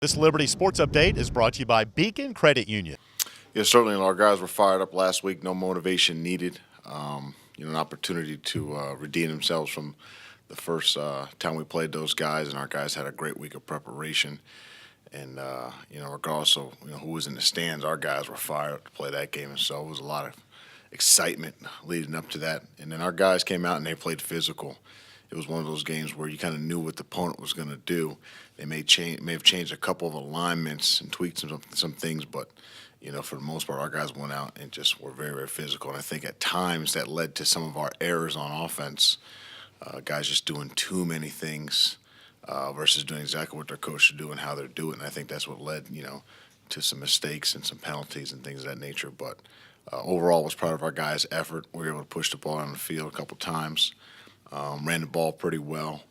This Liberty Sports Update is brought to you by Beacon Credit Union. Yeah, certainly our guys were fired up last week. No motivation needed. An opportunity to redeem themselves from the first time we played those guys, and our guys had a great week of preparation. And regardless of who was in the stands, our guys were fired up to play that game, and so it was a lot of excitement leading up to that. And then our guys came out and they played physical. It was one of those games where you kind of knew what the opponent was going to do. They may have changed a couple of alignments and tweaked some things, but for the most part, our guys went out and just were very, very physical. And I think at times that led to some of our errors on offense. Guys just doing too many things versus doing exactly what their coach should do and how they're doing. And I think that's what led, to some mistakes and some penalties and things of that nature. But overall, was proud of our guys' effort. We were able to push the ball on the field a couple times. Ran the ball pretty well,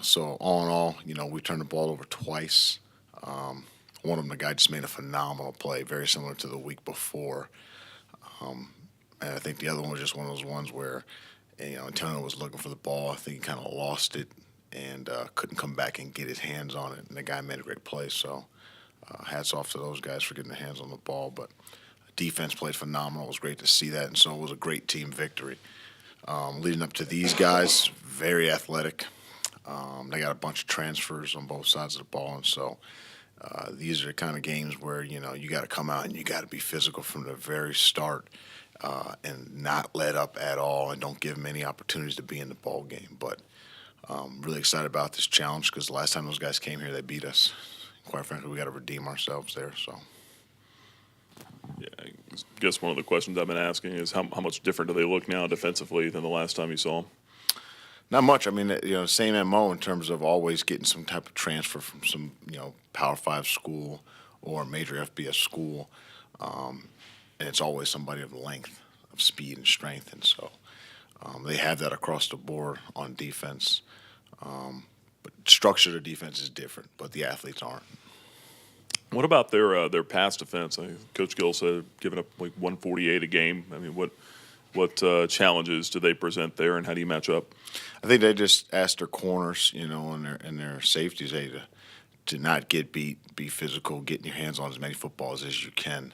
So all in all, we turned the ball over twice. One of them, the guy just made a phenomenal play, very similar to the week before. And I think the other one was just one of those ones where, Antonio was looking for the ball. I think he kind of lost it and couldn't come back and get his hands on it. And the guy made a great play. So hats off to those guys for getting their hands on the ball. But defense played phenomenal. It was great to see that. And so it was a great team victory. Leading up to these guys, very athletic. They got a bunch of transfers on both sides of the ball, and so these are the kind of games where you got to come out and you got to be physical from the very start and not let up at all, and don't give them any opportunities to be in the ball game. But really excited about this challenge because the last time those guys came here, they beat us. Quite frankly, we got to redeem ourselves there. So. Yeah, I guess one of the questions I've been asking is how much different do they look now defensively than the last time you saw them? Not much. I mean, same MO in terms of always getting some type of transfer from some, Power 5 school or major FBS school. And it's always somebody of length, of speed and strength. And so they have that across the board on defense. But structure of the defense is different, but the athletes aren't. What about their pass defense? Coach Gill said giving up like 148 a game. I mean, what challenges do they present there, and how do you match up? I think they just asked their corners, and their safeties, to not get beat, be physical, getting your hands on as many footballs as you can.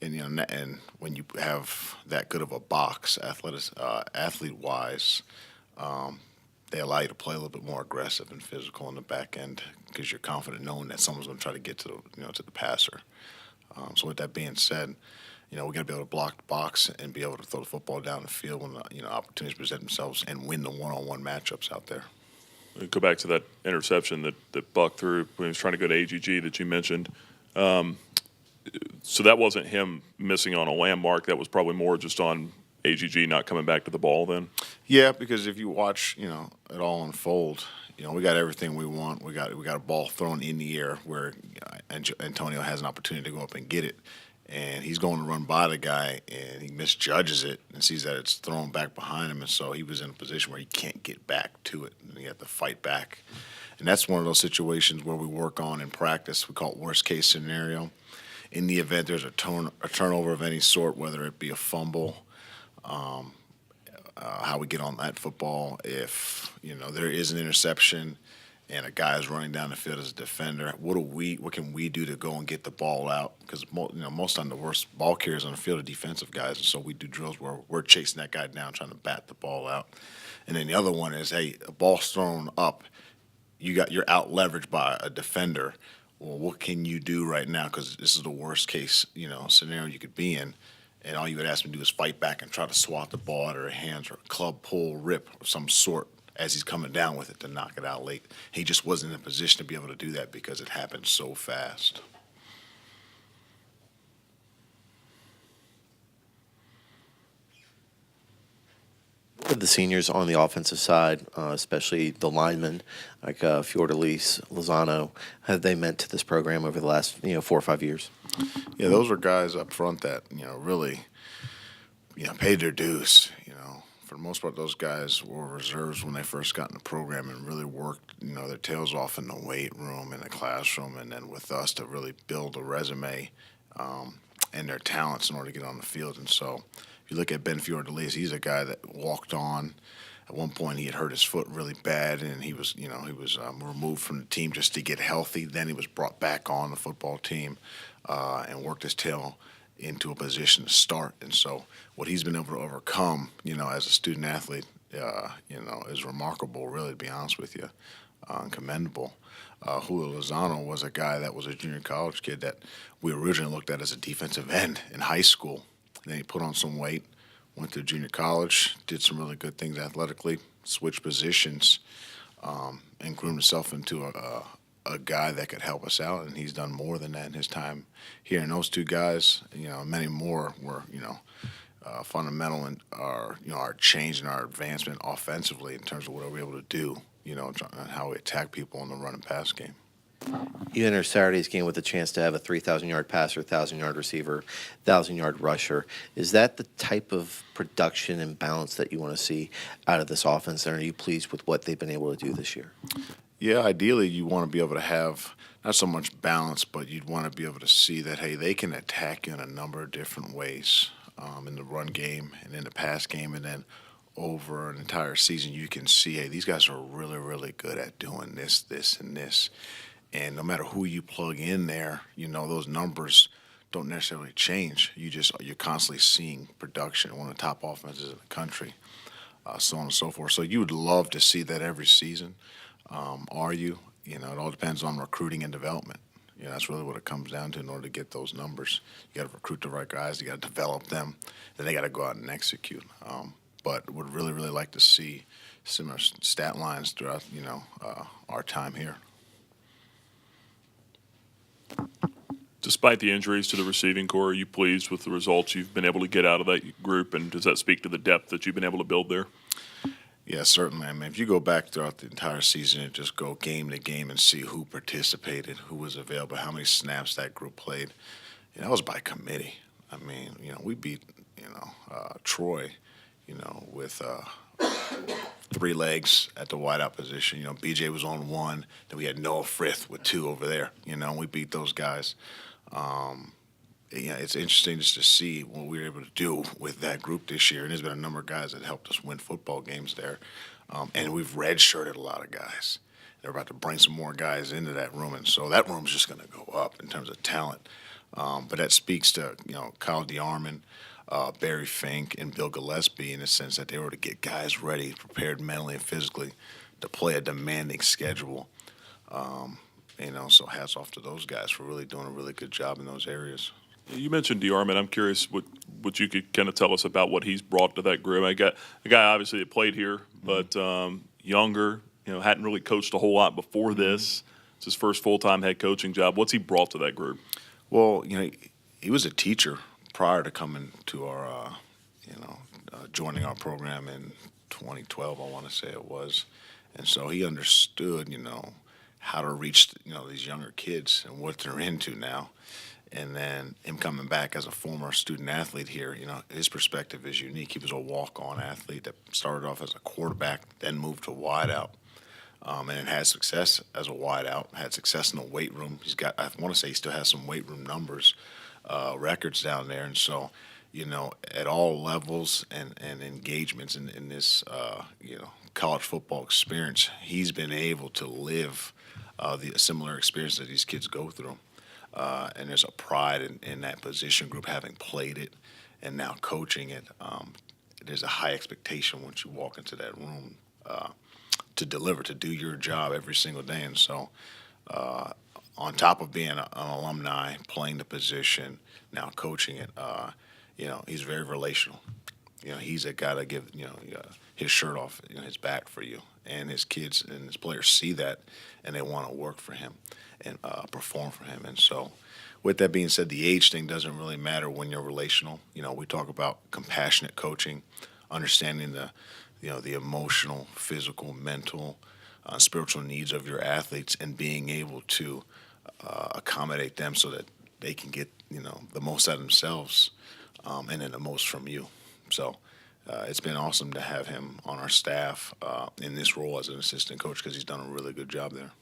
And when you have that good of a box, athlete-wise, they allow you to play a little bit more aggressive and physical in the back end because you're confident knowing that someone's going to try to get to the passer. So with that being said, we got to be able to block the box and be able to throw the football down the field when opportunities present themselves and win the one-on-one matchups out there. Go back to that interception that Buck threw when he was trying to go to AGG that you mentioned. So that wasn't him missing on a landmark. That was probably more just on AGG not coming back to the ball then? Yeah, because if you watch, it all unfold, we got everything we want. We got a ball thrown in the air where Antonio has an opportunity to go up and get it. And he's going to run by the guy, and he misjudges it and sees that it's thrown back behind him. And so he was in a position where he can't get back to it, and he had to fight back. And that's one of those situations where we work on in practice. We call it worst-case scenario. In the event there's a turnover of any sort, whether it be a fumble, how we get on that football. If there is an interception and a guy is running down the field as a defender, what can we do to go and get the ball out? Because most time the worst ball carriers on the field are defensive guys, and so we do drills where we're chasing that guy down, trying to bat the ball out. And then the other one is, hey, a ball's thrown up, you're out leveraged by a defender. Well, what can you do right now? Because this is the worst case scenario you could be in. And all you would ask him to do is fight back and try to swat the ball out of their hands or a club pull, rip of some sort as he's coming down with it to knock it out late. He just wasn't in a position to be able to do that because it happened so fast. With the seniors on the offensive side, especially the linemen like Fiordelise, Lozano, have they meant to this program over the last 4 or 5 years? Yeah, those are guys up front that really paid their dues. For the most part, those guys were reserves when they first got in the program and really worked their tails off in the weight room, in the classroom, and then with us to really build a resume and their talents in order to get on the field. And so if you look at Ben Fiordelise, he's a guy that walked on At one point, he had hurt his foot really bad, and he was removed from the team just to get healthy. Then he was brought back on the football team and worked his tail into a position to start. And so, what he's been able to overcome, as a student athlete, is remarkable. Really, to be honest with you, and commendable. Julio Lozano was a guy that was a junior college kid that we originally looked at as a defensive end in high school. And then he put on some weight, went to junior college, did some really good things athletically, switched positions, and groomed himself into a guy that could help us out. And he's done more than that in his time here. And those two guys, many more were, fundamental in our change and our advancement offensively in terms of what we're able to do, and how we attack people in the run and pass game. You enter Saturday's game with a chance to have a 3,000-yard passer, 1,000-yard receiver, 1,000-yard rusher. Is that the type of production and balance that you want to see out of this offense? And are you pleased with what they've been able to do this year? Yeah, ideally you want to be able to have not so much balance, but you'd want to be able to see that, hey, they can attack you in a number of different ways in the run game and in the pass game, and then over an entire season you can see, hey, these guys are really, really good at doing this, this, and this. And no matter who you plug in there, those numbers don't necessarily change. You're constantly seeing production, one of the top offenses in the country, so on and so forth. So you would love to see that every season. Are you? It all depends on recruiting and development. That's really what it comes down to in order to get those numbers. You got to recruit the right guys. You got to develop them. Then they got to go out and execute. But would really, really like to see similar stat lines throughout, our time here. Despite the injuries to the receiving core, are you pleased with the results you've been able to get out of that group, and does that speak to the depth that you've been able to build there? Yeah, certainly. I mean, if you go back throughout the entire season and just go game to game and see who participated, who was available, how many snaps that group played, that was by committee. I mean, we beat, Troy, with 3 legs at the wideout position. BJ was on 1. Then we had Noah Frith with 2 over there. And we beat those guys. It's interesting just to see what we were able to do with that group this year. And there's been a number of guys that helped us win football games there. And we've redshirted a lot of guys. They're about to bring some more guys into that room. And so that room's just going to go up in terms of talent. But that speaks to, Kyle DeArmond, Barry Fink, and Bill Gillespie in the sense that they were to get guys ready, prepared mentally and physically to play a demanding schedule. So hats off to those guys for really doing a really good job in those areas. You mentioned DeArmond. I'm curious what you could kind of tell us about what he's brought to that group. I got a guy obviously that played here, but younger, hadn't really coached a whole lot before this. It's his first full-time head coaching job. What's he brought to that group? Well, he was a teacher prior to coming to our, joining our program in 2012, I want to say it was. And so he understood, how to reach, these younger kids and what they're into now. And then him coming back as a former student athlete here, his perspective is unique. He was a walk-on athlete that started off as a quarterback, then moved to wideout, and had success as a wideout, had success in the weight room. I want to say he still has some weight room numbers, records down there. And so, at all levels and engagements in this, college football experience, he's been able to live the similar experience that these kids go through. And there's a pride in that position group, having played it and now coaching it. There's a high expectation once you walk into that room to deliver, to do your job every single day. And so on top of being an alumni, playing the position, now coaching it, he's very relational. He's a guy to give, his shirt off, his back for you. And his kids and his players see that, and they want to work for him and perform for him. And so with that being said, the age thing doesn't really matter when you're relational. We talk about compassionate coaching, understanding the emotional, physical, mental, spiritual needs of your athletes, and being able to accommodate them so that they can get, the most out of themselves and then the most from you. So it's been awesome to have him on our staff in this role as an assistant coach because he's done a really good job there.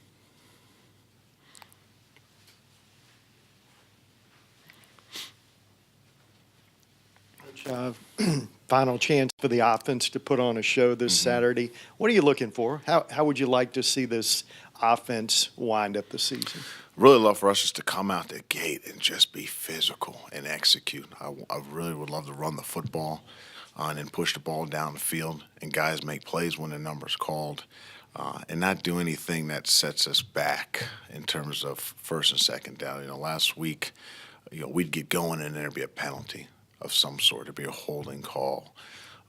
final chance for the offense to put on a show this Saturday. What are you looking for? How would you like to see this offense wind up the season? Really love for us just to come out the gate and just be physical and execute. I really would love to run the football and then push the ball down the field and guys make plays when the number's called and not do anything that sets us back in terms of first and second down. Last week, we'd get going and there'd be a penalty of some sort. There'd be a holding call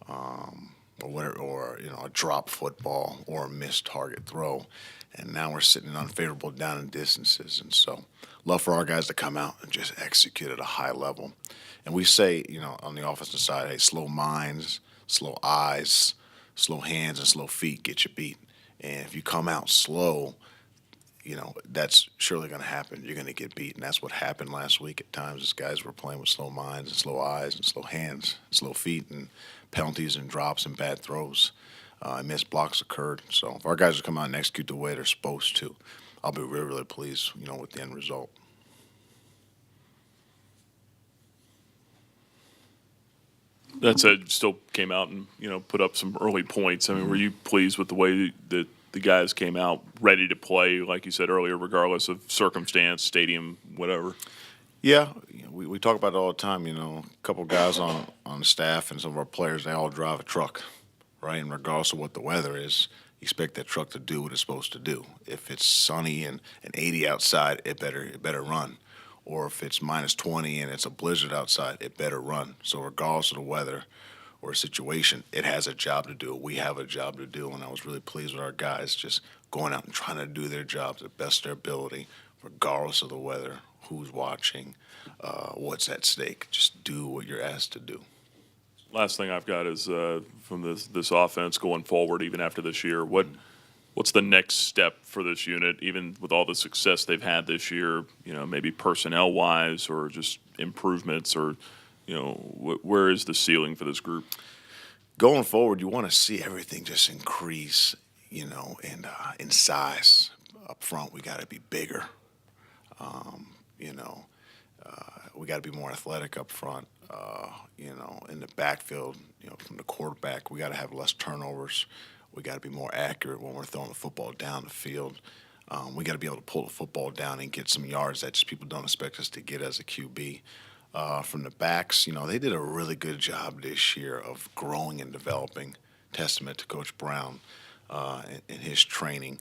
or a drop football or a missed target throw. And now we're sitting in unfavorable down and distances. And so love for our guys to come out and just execute at a high level. And we say, on the offensive side, hey, slow minds, slow eyes, slow hands, and slow feet get you beat. And if you come out slow, that's surely going to happen. You're going to get beat. And that's what happened last week at times. As guys were playing with slow minds and slow eyes and slow hands, and slow feet, and penalties and drops and bad throws. And missed blocks occurred. So if our guys come out and execute the way they're supposed to, I'll be really, really pleased, with the end result. That said, still came out and, put up some early points. I mean, were you pleased with the way that the guys came out ready to play, like you said earlier, regardless of circumstance, stadium, whatever? Yeah, we talk about it all the time. A couple guys on the staff and some of our players, they all drive a truck. Right, and regardless of what the weather is, you expect that truck to do what it's supposed to do. If it's sunny and 80 outside, it better run. Or if it's minus 20 and it's a blizzard outside, it better run. So regardless of the weather or situation, it has a job to do. We have a job to do, and I was really pleased with our guys just going out and trying to do their jobs at best of their ability, regardless of the weather, who's watching, what's at stake. Just do what you're asked to do. Last thing I've got is from this offense going forward, even after this year. What's the next step for this unit, even with all the success they've had this year? Maybe personnel wise, or just improvements, or where is the ceiling for this group? Going forward, you want to see everything just increase, and in size. Up front, we got to be bigger. We got to be more athletic up front. In the backfield, from the quarterback, we got to have less turnovers. We got to be more accurate when we're throwing the football down the field. We got to be able to pull the football down and get some yards that just people don't expect us to get as a QB. From the backs, they did a really good job this year of growing and developing. Testament to Coach Brown and his training.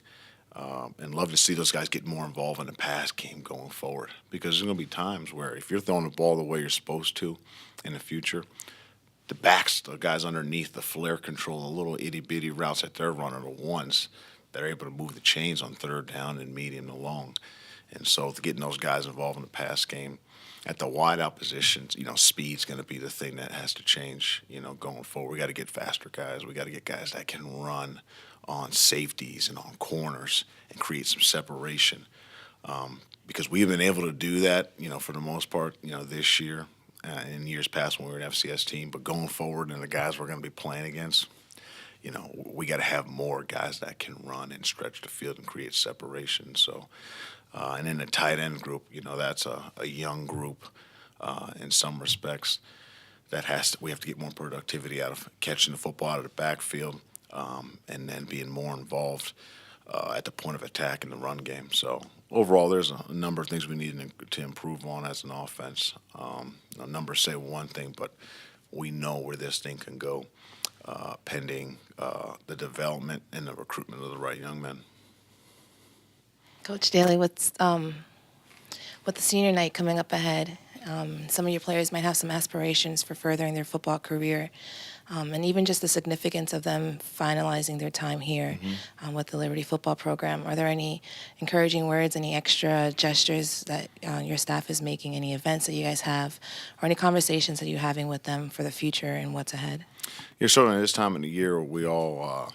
And love to see those guys get more involved in the pass game going forward, because there's going to be times where if you're throwing the ball the way you're supposed to in the future, the backs, the guys underneath, the flare control, the little itty-bitty routes that they're running are the ones that are able to move the chains on third down and medium to long. And so getting those guys involved in the pass game at the wideout positions, speed's going to be the thing that has to change, going forward. We got to get faster guys. We got to get guys that can run on safeties and on corners and create some separation. Because we've been able to do that, for the most part, this year, in years past when we were an FCS team. But going forward and the guys we're going to be playing against, we got to have more guys that can run and stretch the field and create separation. So, and in the tight end group, that's a young group in some respects. We have to get more productivity out of catching the football out of the backfield. And then being more involved at the point of attack in the run game. So overall, there's a number of things we need to improve on as an offense. Numbers say one thing, but we know where this thing can go pending the development and the recruitment of the right young men. Coach Dailey, with the senior night coming up ahead, some of your players might have some aspirations for furthering their football career. And even just the significance of them finalizing their time here with the Liberty football program. Are there any encouraging words, any extra gestures that your staff is making, any events that you guys have, or any conversations that you're having with them for the future and what's ahead? Yeah, certainly this time of the year, we all,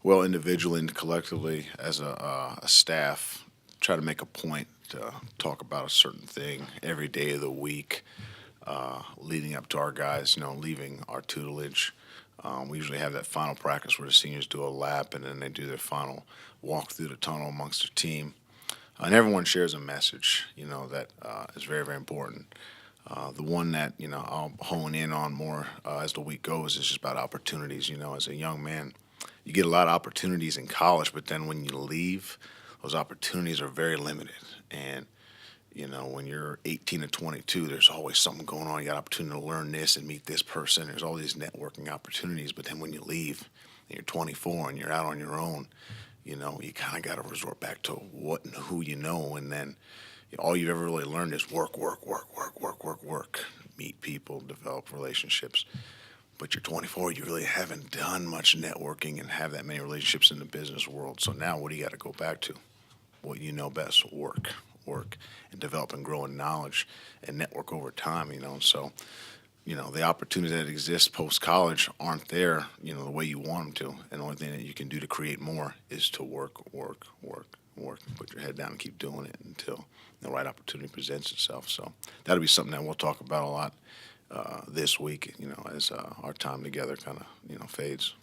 individually and collectively as a staff, try to make a point to talk about a certain thing every day of the week. Leading up to our guys, leaving our tutelage. We usually have that final practice where the seniors do a lap and then they do their final walk through the tunnel amongst their team. And everyone shares a message, that is very, very important. The one that, I'll hone in on more as the week goes is just about opportunities. As a young man, you get a lot of opportunities in college, but then when you leave, those opportunities are very limited. And when you're 18 to 22, there's always something going on. You got opportunity to learn this and meet this person. There's all these networking opportunities. But then when you leave and you're 24 and you're out on your own, you kind of got to resort back to what and who you know. And then all you've ever really learned is work, work, work, work, work, work, work. Meet people, develop relationships. But you're 24, you really haven't done much networking and have that many relationships in the business world. So now what do you got to go back to? What you know best, work, and develop and grow in knowledge and network over time, So, the opportunities that exist post-college aren't there, the way you want them to. And the only thing that you can do to create more is to work, and put your head down and keep doing it until the right opportunity presents itself. So that'll be something that we'll talk about a lot this week, as our time together kind of, fades.